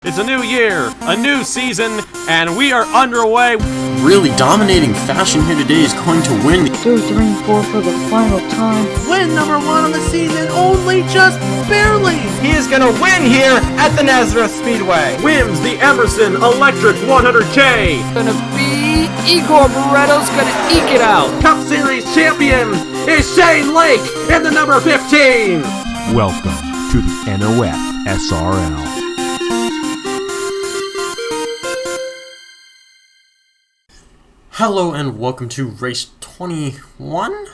It's a new year, a new season, and we are underway. Really dominating fashion here today is going to win. 2, 3, 4 for the final time. Win number 1 of the season, only just barely. He is going to win here at the Nazareth Speedway. Wins the Emerson Electric 100K. Gonna be Igor Barretto's gonna eke it out. Cup Series champion is Shane Lake in the number 15. Welcome to the NOFSRL. Hello and welcome to race 21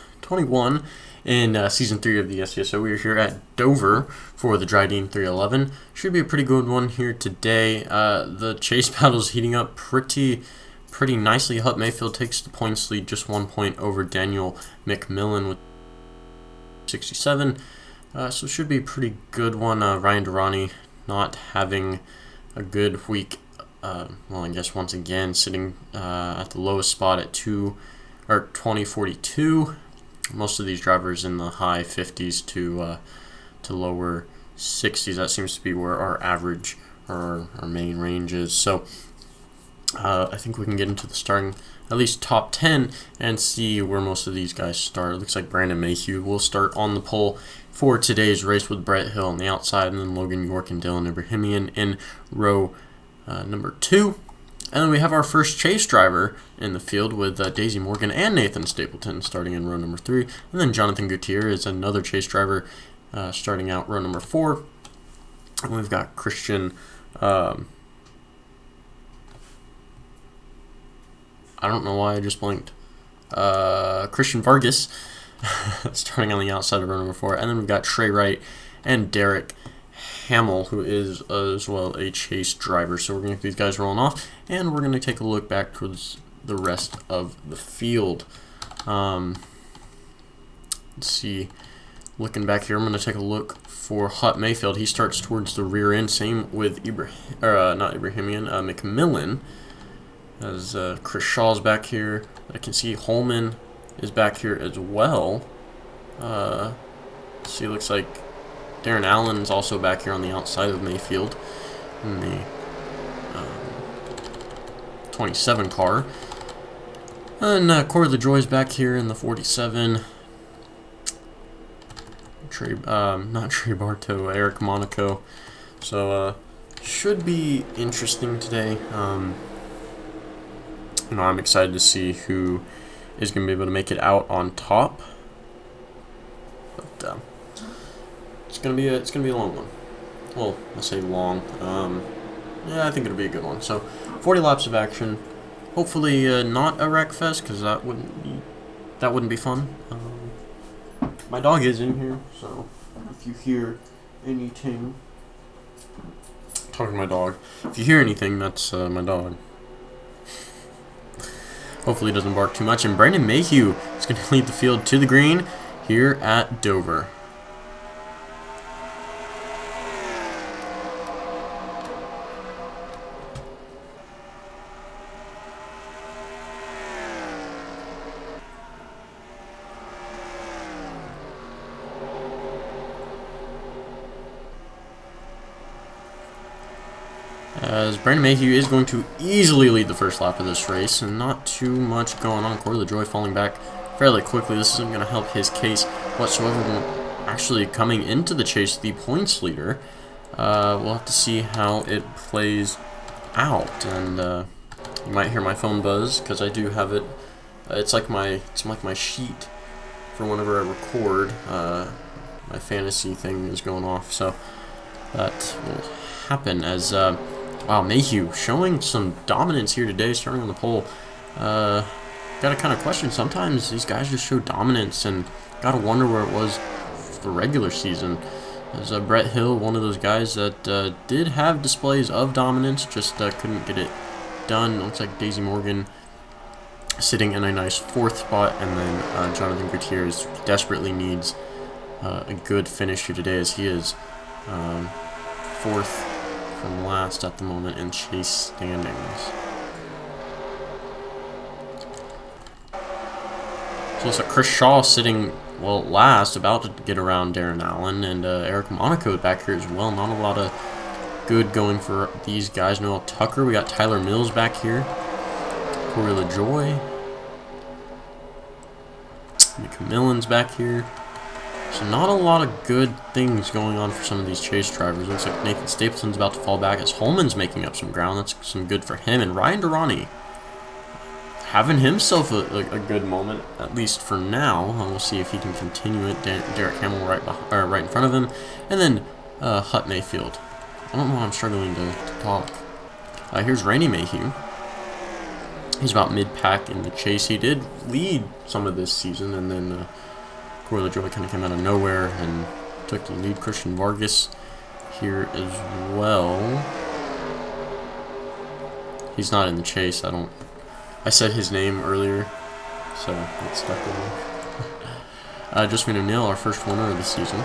in Season 3 of the SCSO. We are here at Dover for the Drydene 311. Should be a pretty good one here today. The chase battle is heating up pretty nicely. Hut Mayfield takes the points lead, just 1 point over Daniel McMillan with 67. So it should be a pretty good one. Ryan Durrani not having a good week. Well, I guess once again sitting at the lowest spot at 2042. Most of these drivers in the high 50s to lower 60s. That seems to be where our average or our main range is. So I think we can get into the starting at least top 10 and see where most of these guys start. It looks like Brandon Mayhew will start on the pole for today's race with Brett Hill on the outside, and then Logan York and Dylan Ibrahimian in row number 2. And then we have our first chase driver in the field with Daisy Morgan and Nathan Stapleton starting in row number 3. And then Jonathan Gutierrez is another chase driver starting out row number 4. And we've got Christian, I don't know why I just blinked, Christian Vargas starting on the outside of row number 4. And then we've got Trey Wright and Derek Hamill, who is as well a chase driver. So we're going to get these guys rolling off, and we're going to take a look back towards the rest of the field. Let's see. Looking back here, I'm going to take a look for Hut Mayfield. He starts towards the rear end. Same with McMillan. As Chris Shaw's back here. I can see Holman is back here as well. See, looks like Darren Allen's also back here on the outside of Mayfield in the 27 car. And Corey LaJoy's back here in the 47. Not Trey Bartow, Eric Monaco. So should be interesting today. I'm excited to see who is going to be able to make it out on top. But it's gonna be a long one. Well, I say long. Yeah, I think it'll be a good one. So, 40 laps of action. Hopefully, not a wreck fest, because that wouldn't be fun. My dog is in here, so if you hear anything, talking to my dog. If you hear anything, that's my dog. Hopefully, it doesn't bark too much. And Brandon Mayhew is going to lead the field to the green here at Dover. As Brandon Mayhew is going to easily lead the first lap of this race, and not too much going on. Corey LaJoy falling back fairly quickly. This isn't going to help his case whatsoever. Actually coming into the chase, the points leader. We'll have to see how it plays out, and you might hear my phone buzz because I do have it. It's like my sheet for whenever I record. My fantasy thing is going off, so that will happen as. Wow, Mayhew showing some dominance here today, starting on the pole. Got to kind of question, sometimes these guys just show dominance, and got to wonder where it was for the regular season. As Brett Hill, one of those guys that did have displays of dominance, just couldn't get it done. Looks like Daisy Morgan sitting in a nice 4th spot, and then Jonathan Gutierrez desperately needs a good finish here today, as he is 4th from last at the moment in chase standings. So it's like Chris Shaw sitting, well, last, about to get around Darren Allen, and Eric Monaco back here as well. Not a lot of good going for these guys. Noel Tucker, we got Tyler Mills back here. Corey LaJoy. McMillan's back here. So not a lot of good things going on for some of these chase drivers. Looks like Nathan Stapleton's about to fall back as Holman's making up some ground. That's some good for him. And Ryan Durrani having himself a good moment, at least for now. We'll see if he can continue it. Derek Hamill right in front of him. And then Hut Mayfield. I don't know why I'm struggling to talk. Here's Randy Mayhew. He's about mid-pack in the chase. He did lead some of this season, and then Corey LaJoy kind of came out of nowhere and took the lead. Christian Vargas here as well. He's not in the chase. I said his name earlier, so it stuck with me. Josephine O'Neill, our first winner of the season.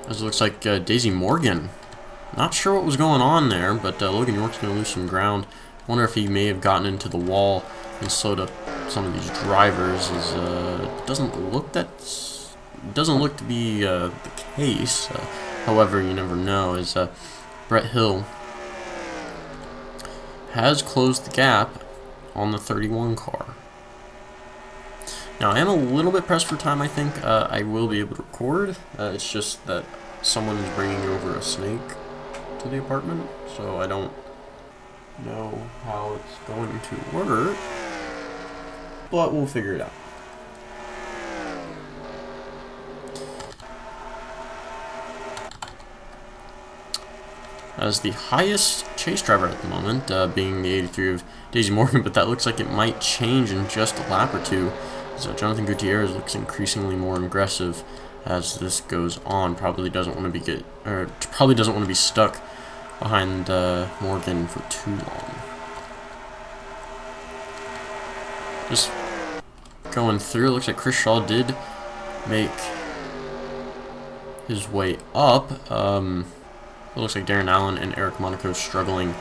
As it looks like Daisy Morgan. Not sure what was going on there, but Logan York's going to lose some ground. Wonder if he may have gotten into the wall and slowed up some of these drivers. It doesn't look to be the case. However, you never know. As Brett Hill has closed the gap on the 31 car. Now, I am a little bit pressed for time. I think I will be able to record. It's just that someone is bringing over a snake to the apartment, so I don't know how it's going to work, but we'll figure it out. As the highest chase driver at the moment, being the 83 of Daisy Morgan, but that looks like it might change in just a lap or two. So Jonathan Gutierrez looks increasingly more aggressive as this goes on. Probably doesn't want to be stuck behind Morgan for too long. Just going through, it looks like Chris Shaw did make his way up. It looks like Darren Allen and Eric Monaco struggling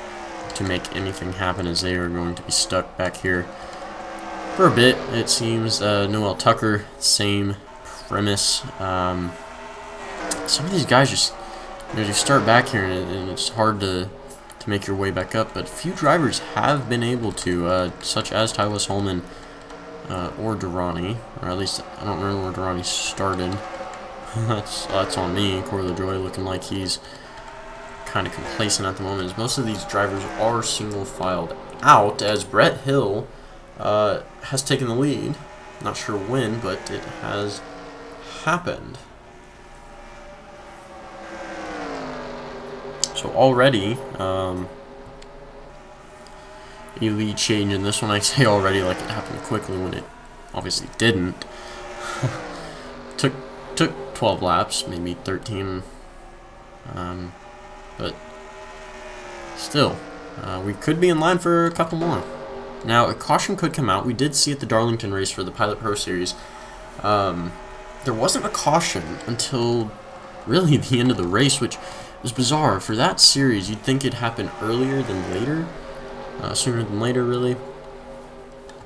to make anything happen as they are going to be stuck back here for a bit, it seems. Noel Tucker, same premise. Some of these guys just, you start back here and it's hard to make your way back up, but few drivers have been able to, such as Tyler Holman or Durrani, or at least I don't remember where Durrani started. that's on me. Corey LaJoy looking like he's kind of complacent at the moment, as most of these drivers are single filed out, as Brett Hill has taken the lead. Not sure when, but it has happened. So already a lead change in this one. I say already like it happened quickly when it obviously didn't. took 12 laps, maybe 13, but still we could be in line for a couple more. Now a caution could come out. We did see at the Darlington race for the Pilot Pro Series, there wasn't a caution until really the end of the race, which was bizarre. For that series, you'd think it'd happen earlier than later, sooner than later, really.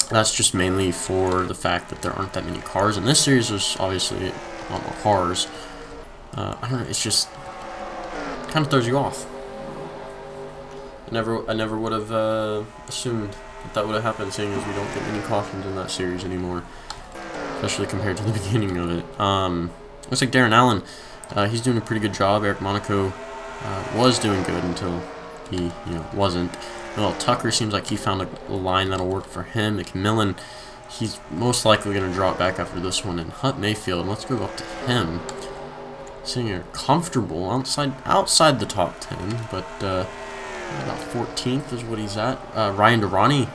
That's just mainly for the fact that there aren't that many cars. And this series was obviously a lot more cars. I don't know, it's just kind of throws you off. I never would have assumed that would have happened, seeing as we don't get any cautions in that series anymore, especially compared to the beginning of it. Looks like Darren Allen, he's doing a pretty good job. Eric Monaco was doing good until he wasn't. Well, Tucker seems like he found a line that'll work for him. McMillan, he's most likely going to drop back after this one. And Hut Mayfield, let's go up to him. Sitting here comfortable outside the top 10, but about 14th is what he's at. Ryan Durrani,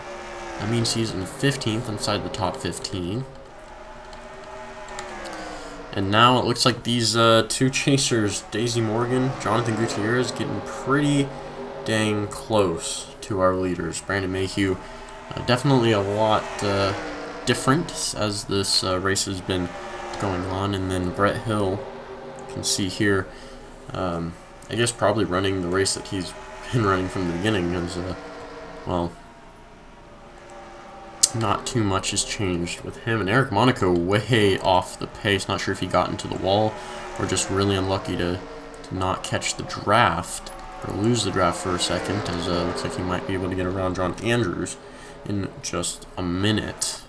that means he's in 15th inside the top 15. And now it looks like these two chasers, Daisy Morgan, Jonathan Gutierrez, getting pretty dang close to our leaders. Brandon Mayhew, definitely a lot different as this race has been going on. And then Brett Hill, you can see here, I guess probably running the race that he's been running from the beginning, as well, not too much has changed with him. And Eric Monaco way off the pace. Not sure if he got into the wall or just really unlucky to to not catch the draft, or lose the draft for a second, as looks like he might be able to get around John Andrews in just a minute.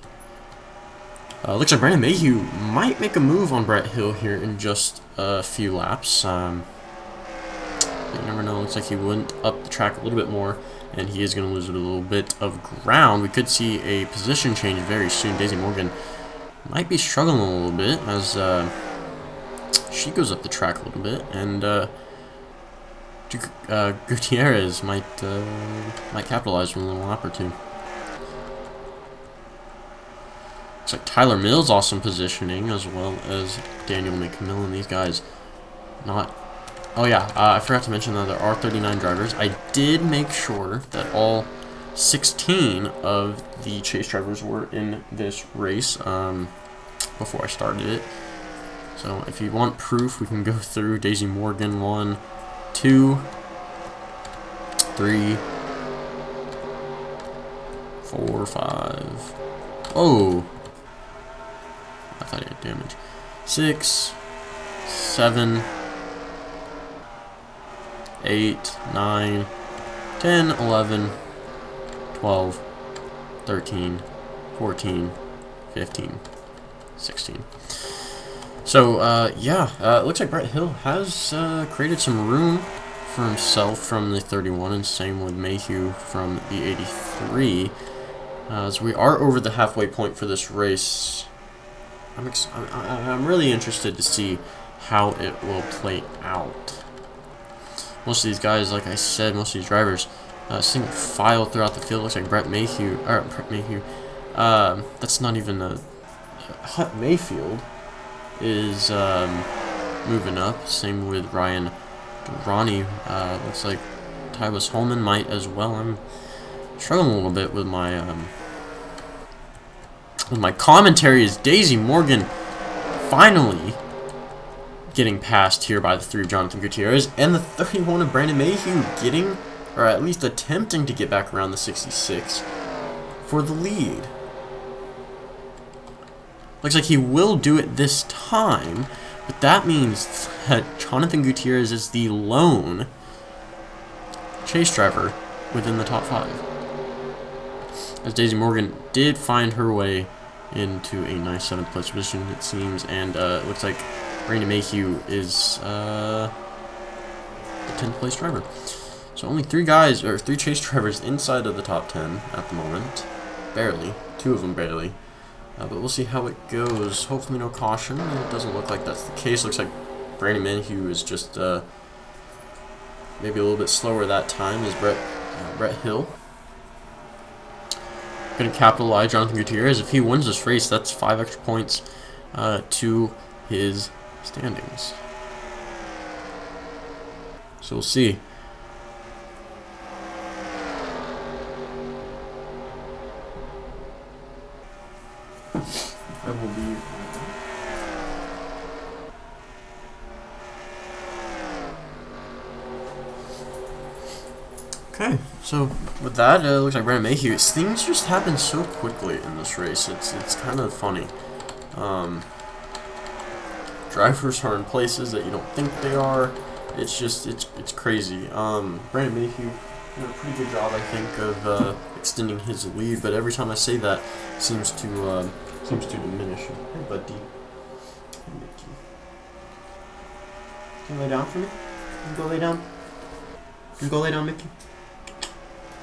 Looks like Brandon Mayhew might make a move on Brett Hill here in just a few laps. You never know. Looks like he went up the track a little bit more, and he is going to lose a little bit of ground. We could see a position change very soon. Daisy Morgan might be struggling a little bit as she goes up the track a little bit, and Gutierrez might capitalize from a little lap or two. Looks like Tyler Mills awesome positioning, as well as Daniel McMillan. These guys not... Oh yeah, I forgot to mention that there are 39 drivers. I did make sure that all 16 of the chase drivers were in this race before I started it. So if you want proof, we can go through. Daisy Morgan, 1, 2, 3, 4, 5. Oh! I thought he had damage. 6, 7, 8, 9, 10, 11, 12, 13, 14, 15, 16. So, yeah, it looks like Brett Hill has created some room for himself from the 31, and same with Mayhew from the 83. As we are over the halfway point for this race, I'm really interested to see how it will play out. Most of these guys, like I said, most of these drivers, single file throughout the field. Looks like Brett Mayhew, that's not even a Hut Mayfield is moving up. Same with Ryan Durrani. Looks like Tybus Holman might as well. I'm struggling a little bit with my commentary. Is Daisy Morgan finally getting passed here by the 3 of Jonathan Gutierrez, and the 31 of Brandon Mayhew getting, or at least attempting to get back around the 66 for the lead. Looks like he will do it this time, but that means that Jonathan Gutierrez is the lone chase driver within the top 5. As Daisy Morgan did find her way into a nice 7th place position, it seems, and it looks like Brandon Mayhew is the 10th place driver. So only 3 guys, or 3 chase drivers inside of the top 10 at the moment. Barely. 2 of them barely. But we'll see how it goes. Hopefully no caution. It doesn't look like that's the case. Looks like Brandon Mayhew is just maybe a little bit slower that time as Brett Hill. Going to capitalize Jonathan Gutierrez. If he wins this race, that's 5 extra points to his standings. So we'll see. I will be. Okay, so with that, it looks like Brandon Mayhew. Things just happen so quickly in this race. It's kind of funny. Drivers are in places that you don't think they are. It's just it's crazy. Brandon Mayhew did a pretty good job, I think, of extending his lead. But every time I say that, it seems to diminish. Hey, buddy. Hey, Mickey. Can you lay down for me? Can you go lay down? Can you go lay down, Mickey?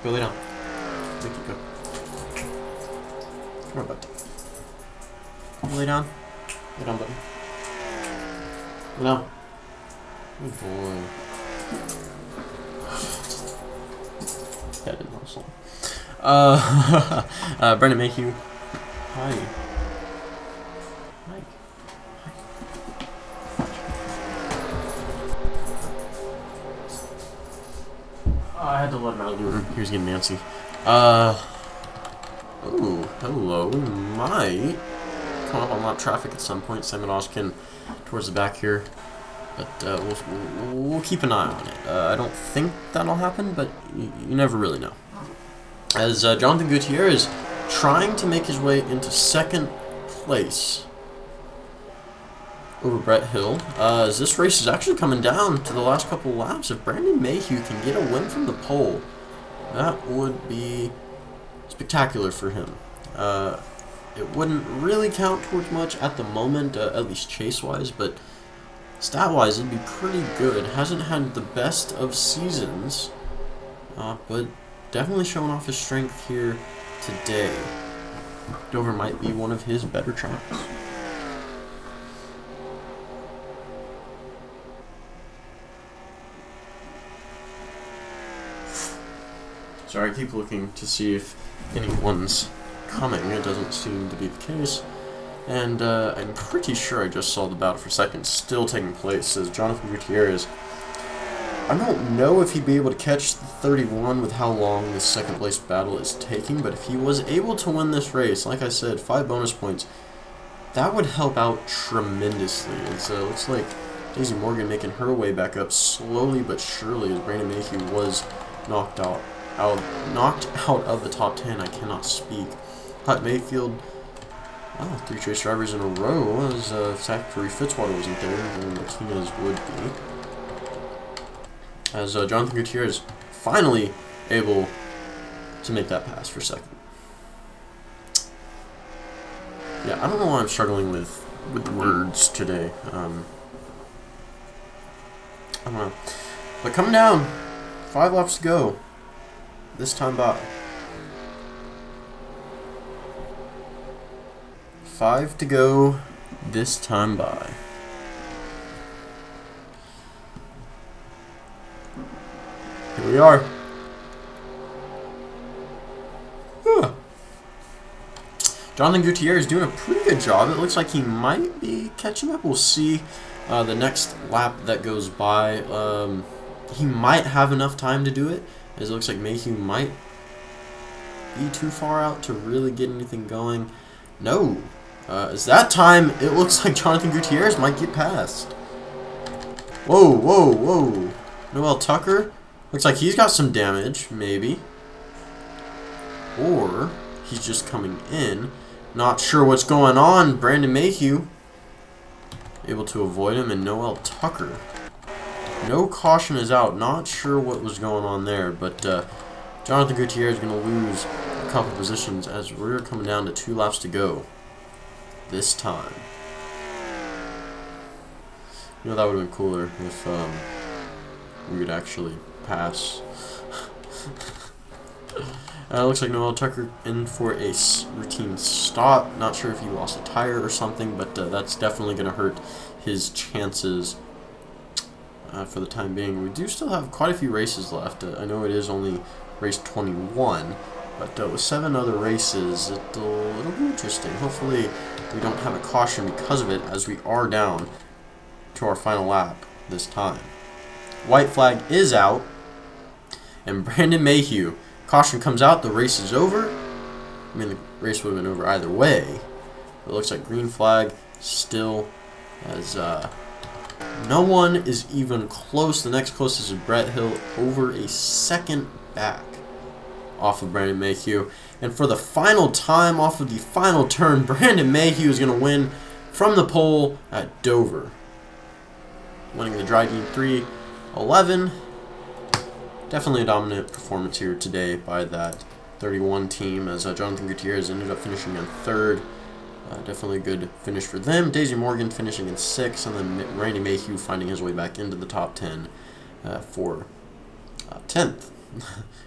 Go lay down. Mickey, go. Come on, buddy. Can you lay down? Lay down, buddy. Lay down. Good boy. That didn't hustle. Brandon Mayhew. Hi. Hi. I had to let him out of the room. He was getting Nancy. Ooh, hello. We might come up on lap traffic at some point. Simon Oskin towards the back here. But we'll keep an eye on it. I don't think that'll happen, but you never really know. As Jonathan Gutierrez trying to make his way into 2nd place over Brett Hill, as this race is actually coming down to the last couple laps. If Brandon Mayhew can get a win from the pole, that would be spectacular for him. It wouldn't really count towards much at the moment, at least chase-wise, but stat-wise it'd be pretty good. Hasn't had the best of seasons, but definitely showing off his strength here today. Dover might be one of his better tracks. Sorry, I keep looking to see if anyone's coming. It doesn't seem to be the case. And I'm pretty sure I just saw the battle for second still taking place as Jonathan Gutierrez. I don't know if he'd be able to catch the 31 with how long this second place battle is taking, but if he was able to win this race, like I said, 5 bonus points, that would help out tremendously. It looks like Daisy Morgan making her way back up slowly but surely as Brandon Mayhew was knocked out of the top 10. I cannot speak. Hut Mayfield, 3 chase drivers in a row, as Zachary Fitzwater wasn't there, and Martinez would be. As Jonathan Gutierrez finally able to make that pass for second. Yeah, I don't know why I'm struggling with words today. I don't know. But coming down, 5 laps to go. This time by. 5 to go. This time by. Here we are. Jonathan Gutierrez is doing a pretty good job. It looks like he might be catching up. We'll see the next lap that goes by. He might have enough time to do it, as it looks like Mayhew might be too far out to really get anything going. No. As that time, it looks like Jonathan Gutierrez might get past. Whoa, whoa, whoa. Noel Tucker. Looks like he's got some damage, maybe. Or he's just coming in. Not sure what's going on. Brandon Mayhew able to avoid him, and Noel Tucker. No caution is out. Not sure what was going on there, but Jonathan Gutierrez is going to lose a couple positions as we're coming down to 2 laps to go. This time. You know, that would have been cooler if we could actually pass. Looks like Noel Tucker in for a routine stop. Not sure if he lost a tire or something, but that's definitely going to hurt his chances for the time being. We do still have quite a few races left. I know it is only race 21, but with 7 other races, it'll be interesting. Hopefully we don't have a caution because of it, as we are down to our final lap this time. White flag is out, and Brandon Mayhew. Caution comes out, the race is over. I mean, the race would have been over either way. It looks like green flag still, as no one is even close. The next closest is Brett Hill, over a second back off of Brandon Mayhew. And for the final time off of the final turn, Brandon Mayhew is going to win from the pole at Dover. Winning the Drydene 3:11. Definitely a dominant performance here today by that 31 team, as Jonathan Gutierrez ended up finishing in 3rd. Definitely a good finish for them. Daisy Morgan finishing in 6th, and then Randy Mayhew finding his way back into the top 10 for 10th.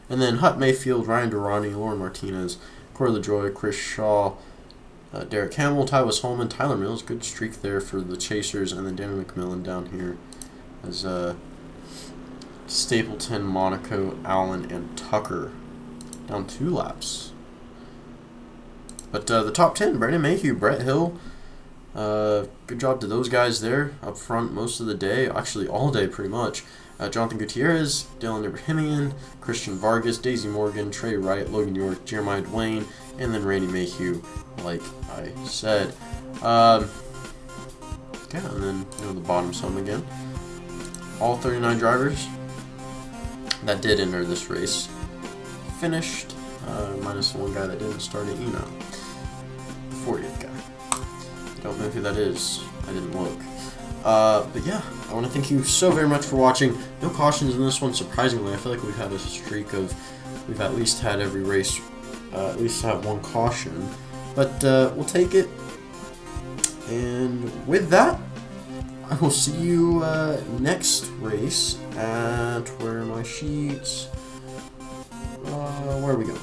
And then Hut Mayfield, Ryan Durrani, Lauren Martinez, Corey LaJoy, Chris Shaw, Derek Hamill, Tywas Holman, Tyler Mills. Good streak there for the Chasers, and then Danny McMillan down here as Stapleton, Monaco, Allen, and Tucker down 2 laps. But the top 10, Brandon Mayhew, Brett Hill, good job to those guys there up front most of the day, actually all day pretty much. Jonathan Gutierrez, Dylan Ibrahimian, Christian Vargas, Daisy Morgan, Trey Wright, Logan York, Jeremiah Dwayne, and then Randy Mayhew, like I said. Yeah, and then the bottom sum again. All 39 drivers that did enter this race finished, minus the 1 guy that didn't start it, the 40th guy. Don't know who that is. I didn't look. But yeah, I want to thank you so very much for watching. No cautions in this one, surprisingly. I feel like we've had a streak of, we've at least had every race, at least have one caution. But we'll take it. And with that, I will see you next race at, where are my sheets? Where are we going?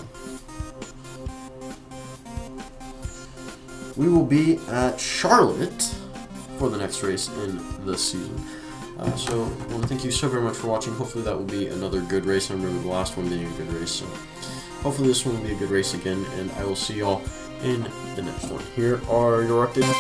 We will be at Charlotte for the next race in the season. So I want to thank you so very much for watching. Hopefully that will be another good race. I remember the last one being a good race. So hopefully this one will be a good race again. And I will see y'all in the next one. Here are your updates.